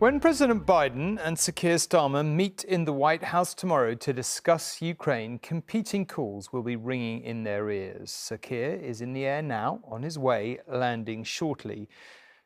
When President Biden and Sir Keir Starmer meet in the White House tomorrow to discuss Ukraine, competing calls will be ringing in their ears. Sir Keir is in the air now, on his way, landing shortly.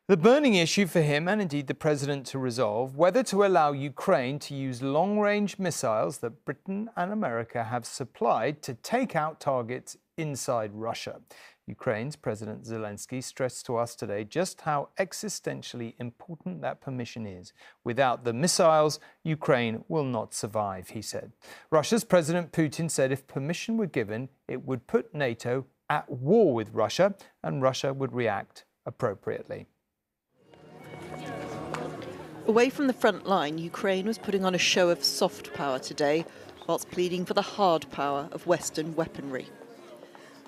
The burning issue for him, and indeed the president, to resolve, whether to allow Ukraine to use long-range missiles that Britain and America have supplied to take out targets inside Russia. Ukraine's President Zelenskyy stressed to us today just how existentially important that permission is. Without the missiles, Ukraine will not survive, he said. Russia's President Putin said if permission were given, it would put NATO at war with Russia, and Russia would react appropriately. Away from the front line, Ukraine was putting on a show of soft power today, whilst pleading for the hard power of Western weaponry.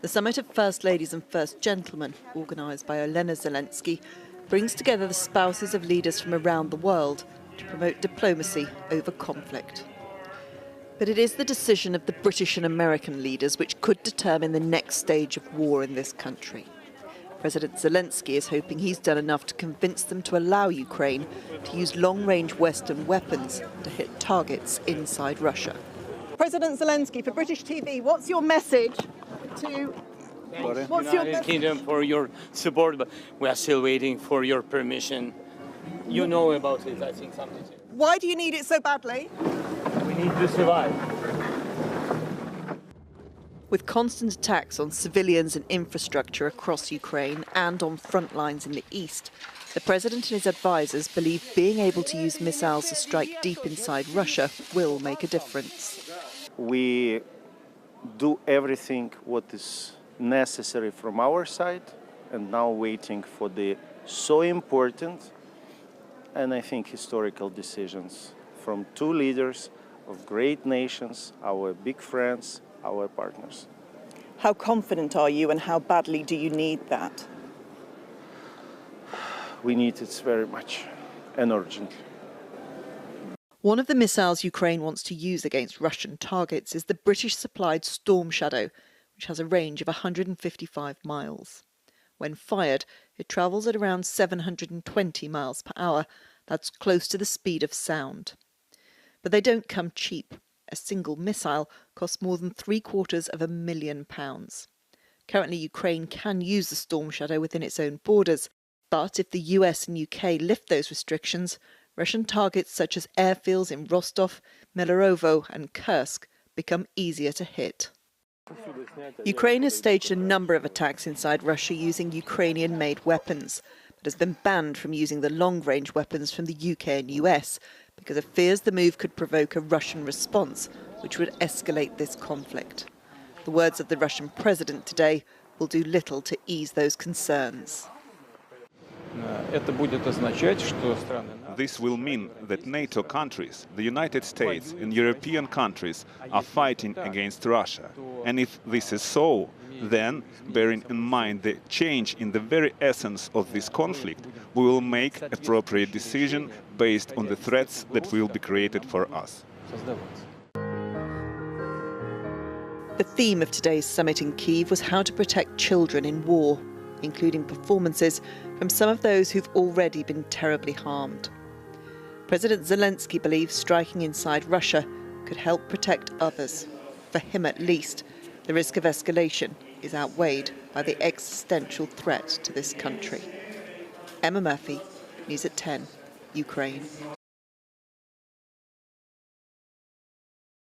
The summit of First Ladies and First Gentlemen, organised by Olena Zelenskyy, brings together the spouses of leaders from around the world to promote diplomacy over conflict. But it is the decision of the British and American leaders which could determine the next stage of war in this country. President Zelenskyy is hoping he's done enough to convince them to allow Ukraine to use long-range Western weapons to hit targets inside Russia. President Zelenskyy, for British TV, what's your message to... United Kingdom for your support, but we are still waiting for your permission. You know about it, I think, something. Why do you need it so badly? We need to survive. With constant attacks on civilians and infrastructure across Ukraine and on front lines in the east, the president and his advisers believe being able to use missiles to strike deep inside Russia will make a difference. We do everything what is necessary from our side, and now waiting for the so important and I think historical decisions from two leaders of great nations, our big friends, our partners. How confident are you and how badly do you need that? We need it very much and urgently. One of the missiles Ukraine wants to use against Russian targets is the British-supplied Storm Shadow, which has a range of 155 miles. When fired, it travels at around 720 miles per hour. That's close to the speed of sound. But they don't come cheap. A single missile costs more than £750,000. Currently, Ukraine can use the Storm Shadow within its own borders, but if the US and UK lift those restrictions, Russian targets such as airfields in Rostov, Milerovo and Kursk become easier to hit. Ukraine has staged a number of attacks inside Russia using Ukrainian-made weapons, but has been banned from using the long-range weapons from the UK and US because it fears the move could provoke a Russian response, which would escalate this conflict. The words of the Russian president today will do little to ease those concerns. This will mean that NATO countries, the United States and European countries are fighting against Russia. And if this is so, then, bearing in mind the change in the very essence of this conflict, we will make appropriate decision based on the threats that will be created for us. The theme of today's summit in Kyiv was how to protect children in war, including performances from some of those who've already been terribly harmed. President Zelenskyy believes striking inside Russia could help protect others. For him at least, the risk of escalation is outweighed by the existential threat to this country. Emma Murphy, News at 10, Ukraine.